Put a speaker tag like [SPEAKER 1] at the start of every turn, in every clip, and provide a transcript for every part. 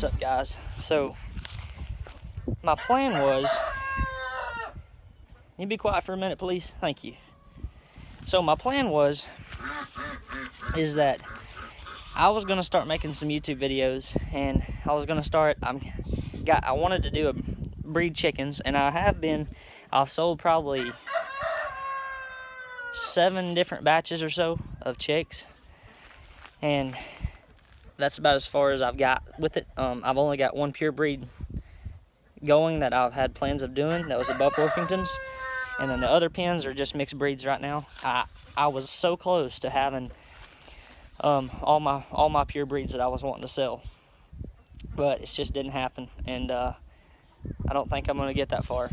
[SPEAKER 1] What's up, guys? So my plan was, you be quiet for a minute, please? Thank you. So my plan is that I was gonna start making some YouTube videos, and I was gonna start. I wanted to do a breed chickens, and I've sold probably 7 different batches or so of chicks, and that's about as far as I've got with it. I've only got one pure breed going that I've had plans of doing. That was the Buff Orpingtons, and then the other pens are just mixed breeds right now. I was so close to having all my pure breeds that I was wanting to sell, but it just didn't happen, and I don't think I'm gonna get that far.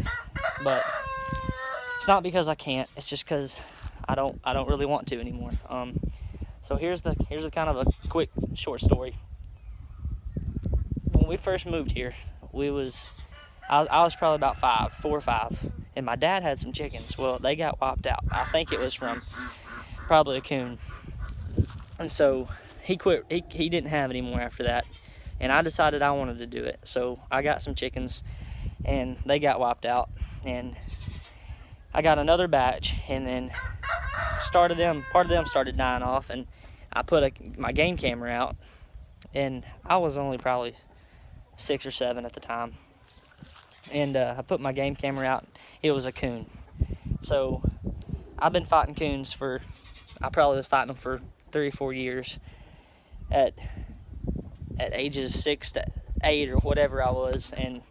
[SPEAKER 1] But it's not because I can't. It's just because I don't really want to anymore. So here's the kind of a quick short story. When we first moved here, I was probably about 4 or 5, and my dad had some chickens. Well, they got wiped out. I think it was from probably a coon, and so he quit. He didn't have any more after that, and I decided I wanted to do it. So I got some chickens, and they got wiped out, and I got another batch, and then part of them started dying off, and I put my game camera out, and I was only probably 6 or 7 at the time, and I put my game camera out. It was a coon. So I've been fighting coons I probably was fighting them for 3 or 4 years at ages 6 to 8 or whatever I was, and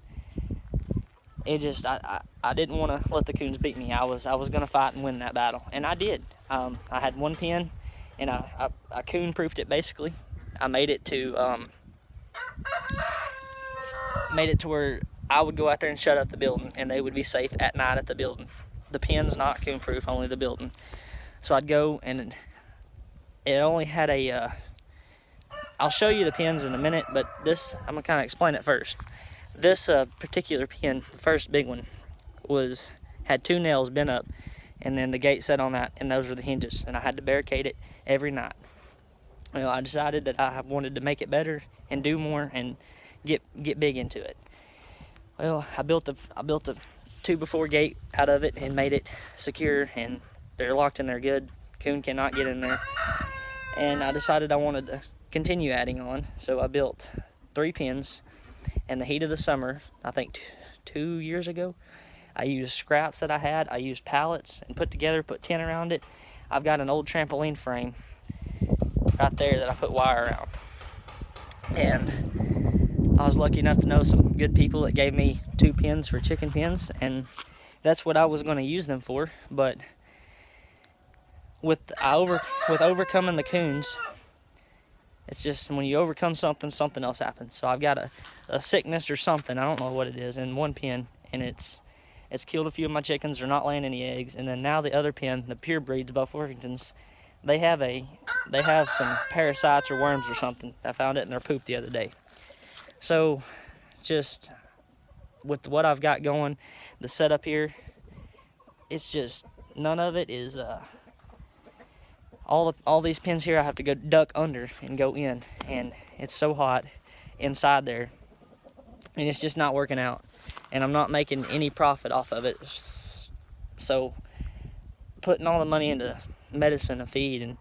[SPEAKER 1] it just I didn't want to let the coons beat me. I was gonna fight and win that battle, and I did. I had one pen, and I coon proofed it basically. I made it to where I would go out there and shut up the building, and they would be safe at night at the building. The pen's not coon proof, only the building. So I'd go, and it only had I'll show you the pens in a minute, but I'm gonna kind of explain it first. This particular pen, the first big one, had 2 nails bent up, and then the gate set on that, and those were the hinges, and I had to barricade it every night. You know, I decided that I wanted to make it better and do more and get big into it. Well, I built the 2x4 gate out of it and made it secure, and they're locked in there good. Coon cannot get in there. And I decided I wanted to continue adding on, so I built 3 pens. In the heat of the summer, I think 2 years ago, I used scraps that I had. I used pallets and put tin around it. I've got an old trampoline frame right there that I put wire around. And I was lucky enough to know some good people that gave me 2 pens for chicken pens, and that's what I was going to use them for. But with overcoming the coons, it's just when you overcome something else happens. So I've got a sickness or something, I don't know what it is, in one pen, and it's killed a few of my chickens. They're not laying any eggs. And then now the other pen, the pure breed, the Buff Orpingtons, they have some parasites or worms or something. I found it in their poop the other day. So just with what I've got going, the setup here, it's just none of it is all these pins here I have to go duck under and go in, and it's so hot inside there, and it's just not working out, and I'm not making any profit off of it. So putting all the money into medicine and feed and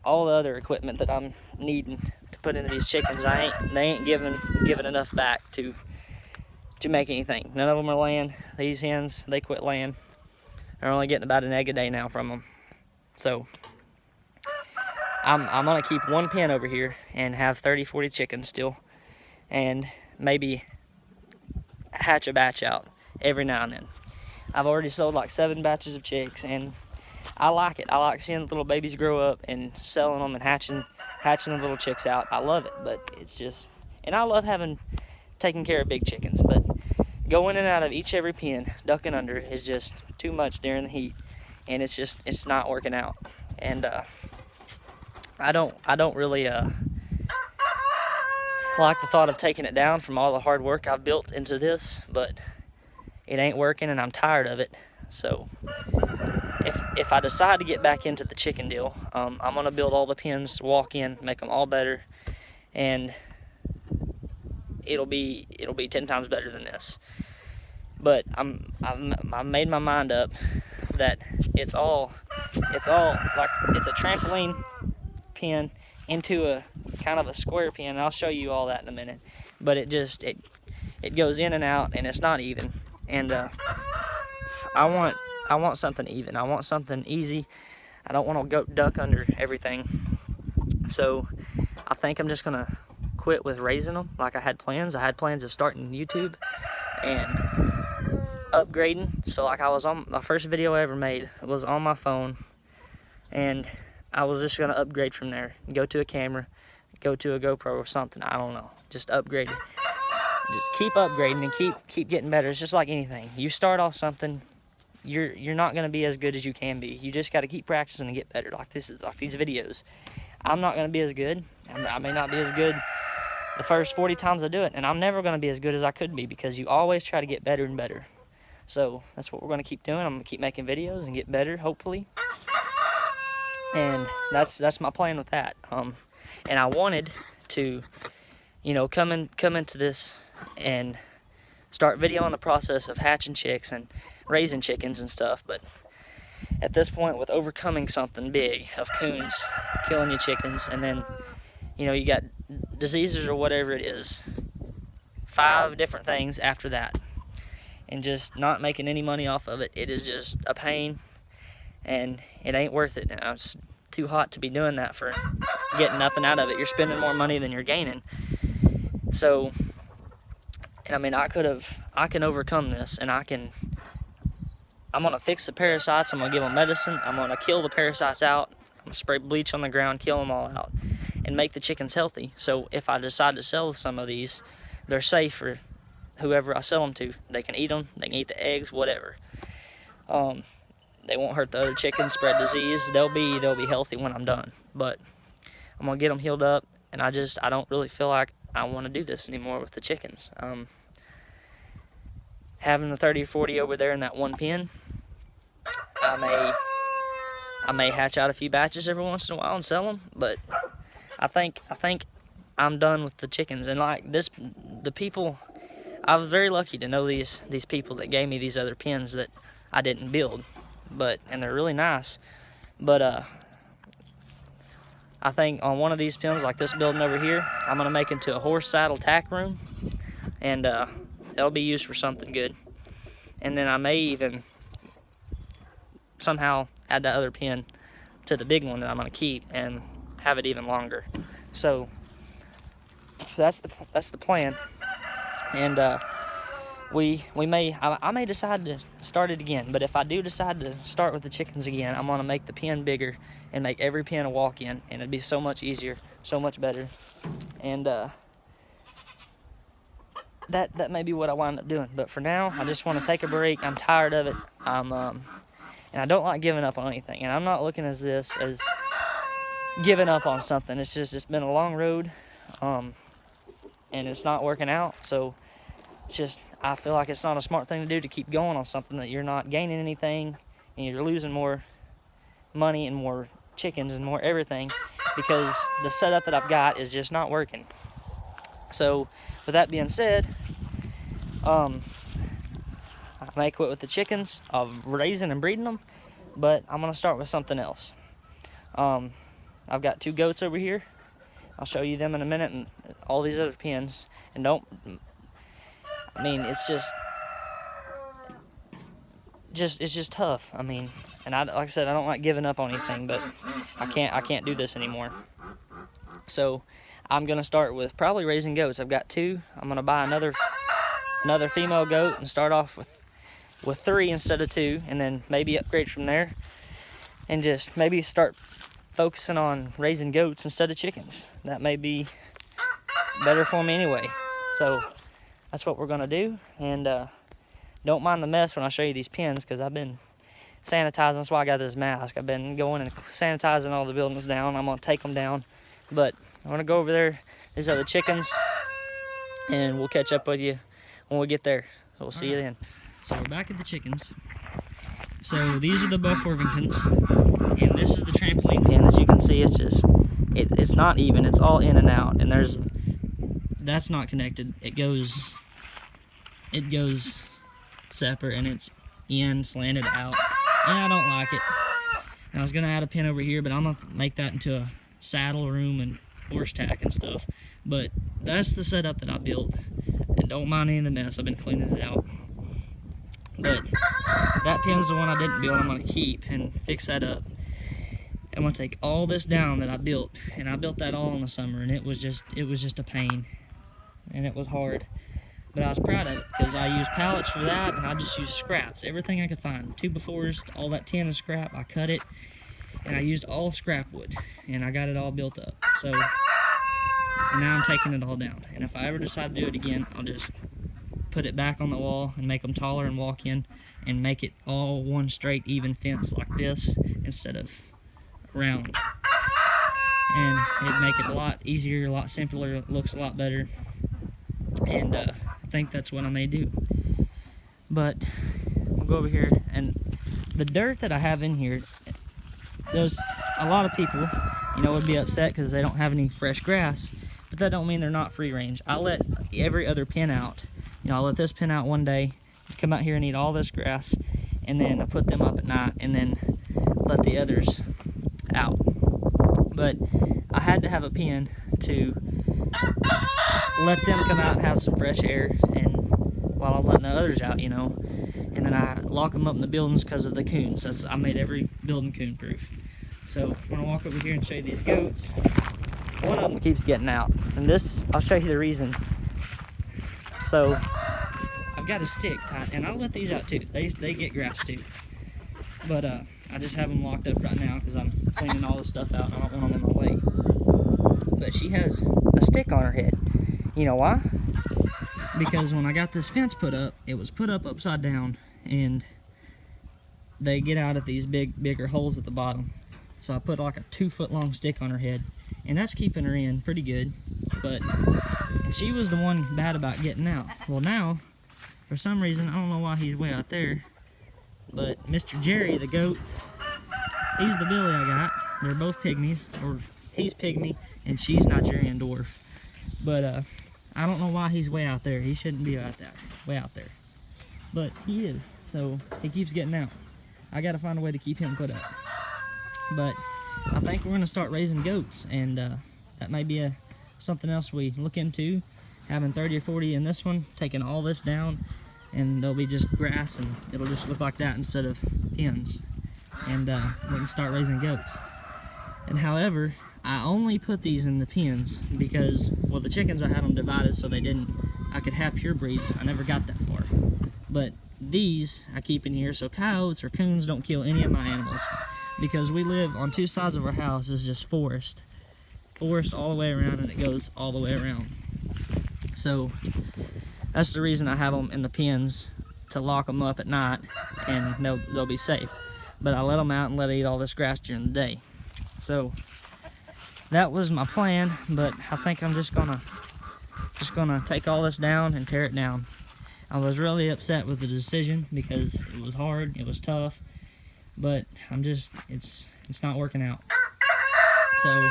[SPEAKER 1] all the other equipment that I'm needing to put into these chickens, they ain't giving enough back to make anything. None of them are laying. These hens, they quit laying. They're only getting about an egg a day now from them. So I'm gonna keep one pen over here and have 30-40 chickens still, and maybe hatch a batch out every now and then. I've already sold like 7 batches of chicks, and I like it. I like seeing the little babies grow up and selling them and hatching the little chicks out. I love it, but it's just, and I love taking care of big chickens, but going in and out of every pen, ducking under, is just too much during the heat, and it's not working out. And I don't really like the thought of taking it down from all the hard work I've built into this, but it ain't working, and I'm tired of it. So if I decide to get back into the chicken deal, I'm gonna build all the pens, walk in, make them all better, and it'll be 10 times better than this. But I've made my mind up that it's all like it's a trampoline pen into a kind of a square pen. I'll show you all that in a minute. But it goes in and out, and it's not even. And I want something even. I want something easy. I don't want to go duck under everything. So I think I'm just gonna quit with raising them like I had plans. I had plans of starting YouTube and upgrading. So like I was on my first video I ever made, it was on my phone, and I was just gonna upgrade from there, go to a camera, go to a GoPro or something. I don't know, just upgrade it. Just keep upgrading and keep getting better. It's just like anything. You start off something, you're not gonna be as good as you can be. You just got to keep practicing and get better. Like these videos. I'm not gonna be as good. I may not be as good the first 40 times I do it, and I'm never gonna be as good as I could be, because you always try to get better and better. So that's what we're gonna keep doing. I'm gonna keep making videos and get better, hopefully. And that's my plan with that. And I wanted to, you know, come into this and start videoing the process of hatching chicks and raising chickens and stuff, but at this point, with overcoming something big of coons killing your chickens, and then, you know, you got diseases or whatever it is, 5 different things after that, and just not making any money off of it, it is just a pain, and it ain't worth it. And it's too hot to be doing that for getting nothing out of it. You're spending more money than you're gaining. So, and I mean, I can overcome this, and I'm gonna fix the parasites. I'm gonna give them medicine. I'm gonna kill the parasites out. I'm gonna spray bleach on the ground, kill them all out, and make the chickens healthy. So if I decide to sell some of these, they're safe for whoever I sell them to. They can eat them. They can eat the eggs, whatever. They won't hurt the other chickens, spread disease. They'll be healthy when I'm done. But I'm gonna get them healed up, and I don't really feel like I want to do this anymore with the chickens. Having the 30 or 40 over there in that one pen, I may hatch out a few batches every once in a while and sell them, but I think I'm done with the chickens. And like this, the people, I was very lucky to know these people that gave me these other pens that I didn't build, and they're really nice. But I think on one of these pens, like this building over here, I'm gonna make into a horse saddle tack room, and that'll be used for something good. And then I may even somehow add that other pen to the big one that I'm gonna keep and have it even longer. So that's the plan. And I may decide to start it again. But if I do decide to start with the chickens again, I'm gonna make the pen bigger and make every pen a walk-in, and it'd be so much easier, so much better. And that may be what I wind up doing. But for now, I just want to take a break. I'm tired of it. And I don't like giving up on anything. And I'm not looking at this as giving up on something. It's been a long road, and it's not working out. So I feel like it's not a smart thing to do, to keep going on something that you're not gaining anything, and you're losing more money and more chickens and more everything, because the setup that I've got is just not working. So with that being said, I may quit with the chickens of raising and breeding them, but I'm gonna start with something else. I've got 2 goats over here. I'll show you them in a minute, and all these other pens. And it's just tough. I mean, and like I said, I don't like giving up on anything, but I can't do this anymore. So I'm gonna start with probably raising goats. I've got 2. I'm gonna buy another female goat and start off with 3 instead of 2, and then maybe upgrade from there, and just maybe start focusing on raising goats instead of chickens. That may be better for me anyway. So that's what we're gonna do. And don't mind the mess when I show you these pens, because I've been sanitizing. That's why I got this mask. I've been going and sanitizing all the buildings down. I'm gonna take them down, but I'm gonna go over there. These are the chickens, and we'll catch up with you when we get there. So we'll see you then. So we're back at the chickens. So these are the Buff Orpingtons, and this is the trampoline pen. As you can see, it's not even. It's all in and out, and there's that's not connected. It goes separate, and it's in slanted out, and I don't like it. And I was gonna add a pen over here, but I'm gonna make that into a saddle room and horse tack and stuff. But that's the setup that I built, and don't mind any of the mess. I've been cleaning it out. But that pen's the one I didn't build. I'm gonna keep and fix that up. I'm gonna take all this down that I built, and I built that all in the summer, and it was just a pain, and it was hard. But I was proud of it because I used pallets for that, and I just used scraps, everything I could find. 2x4s, all that tin is scrap. I cut it, and I used all scrap wood, and I got it all built up. So, and now I'm taking it all down. And if I ever decide to do it again, I'll just put it back on the wall and make them taller and walk in, and make it all one straight, even fence like this instead of round. And it'd make it a lot easier, a lot simpler. It looks a lot better. And I think that's what I may do. But we'll go over here, and the dirt that I have in here, there's a lot of people, you know, would be upset because they don't have any fresh grass, but that don't mean they're not free range. I let every other pen out. You know, I let this pen out one day, come out here and eat all this grass, and then I put them up at night, and then let the others out. But I had to have a pen to let them come out and have some fresh air, and while I'm letting the others out, you know. And then I lock them up in the buildings because of the coons. I made every building coon proof. So I'm gonna walk over here and show you these goats. One of them keeps getting out, and this, I'll show you the reason. So I've got a stick tied, and I'll let these out too. They get grass too. But I just have them locked up right now because I'm cleaning all this stuff out, and I don't want them in my way. But she has a stick on her head. You know why? Because when I got this fence put up, it was put up upside down, and they get out at these bigger holes at the bottom. So I put like a 2-foot long stick on her head, and that's keeping her in pretty good. But she was the one bad about getting out. Well, now, for some reason, I don't know why he's way out there, but Mr. Jerry, the goat, he's the billy I got. They're both pygmies, or he's pygmy, and she's Nigerian dwarf. But I don't know why he's way out there. He shouldn't be way out there. But he is, so he keeps getting out. I gotta find a way to keep him put up. But I think we're gonna start raising goats, and that may be something else we look into. Having 30 or 40 in this one, taking all this down, and there'll be just grass, and it'll just look like that instead of pens. And we can start raising goats. And however, I only put these in the pens because, well, the chickens I had them divided so I could have pure breeds. I never got that far. But these I keep in here so coyotes or coons don't kill any of my animals. Because we live on 2 sides of our house is just forest. Forest all the way around, and it goes all the way around. So that's the reason I have them in the pens, to lock them up at night, and they'll be safe. But I let them out and let it eat all this grass during the day. So that was my plan, but I think I'm just gonna take all this down and tear it down. I was really upset with the decision because it was hard, it was tough, but it's not working out. So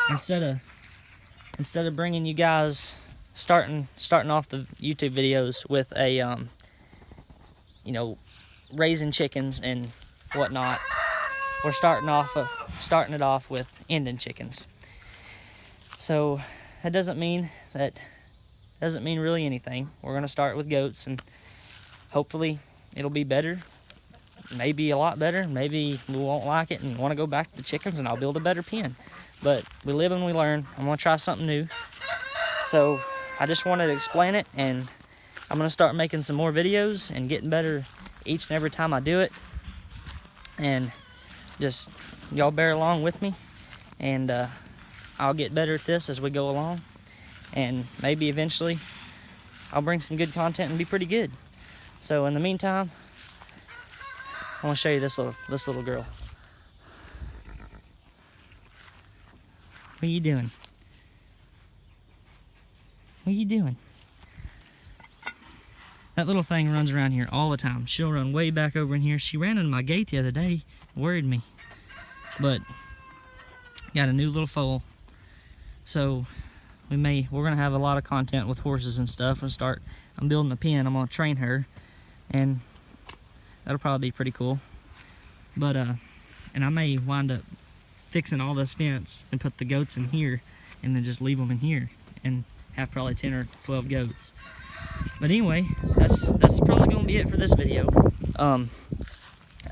[SPEAKER 1] instead of bringing you guys starting off the YouTube videos with a you know, raising chickens and whatnot, we're starting it off with ending chickens. So that doesn't mean really anything. We're gonna start with goats, and hopefully it'll be better. Maybe a lot better. Maybe we won't like it and want to go back to the chickens, and I'll build a better pen. But we live and we learn. I'm gonna try something new. So I just wanted to explain it, and I'm gonna start making some more videos and getting better each and every time I do it. And just y'all bear along with me, and I'll get better at this as we go along, and maybe eventually I'll bring some good content and be pretty good. So in the meantime, I want to show you this little girl. What are you doing? What are you doing? That little thing runs around here all the time. She'll run way back over in here. She ran into my gate the other day, worried me. But got a new little foal. So we're gonna have a lot of content with horses and stuff. I'm building a pen. I'm gonna train her, and that'll probably be pretty cool. But and I may wind up fixing all this fence and put the goats in here, and then just leave them in here and have probably 10 or 12 goats. But anyway, that's probably gonna be it for this video.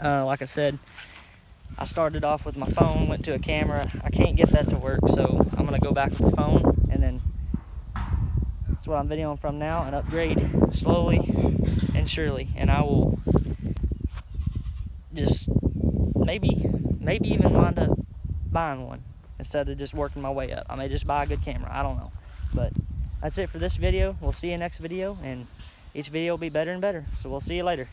[SPEAKER 1] Like I said, I started off with my phone, went to a camera. I can't get that to work, so I'm gonna go back with the phone, and then that's what I'm videoing from now, and upgrade slowly and surely. And I will just maybe even wind up buying one instead of just working my way up. I may just buy a good camera, I don't know. But that's it for this video. We'll see you next video, and each video will be better and better. So we'll see you later.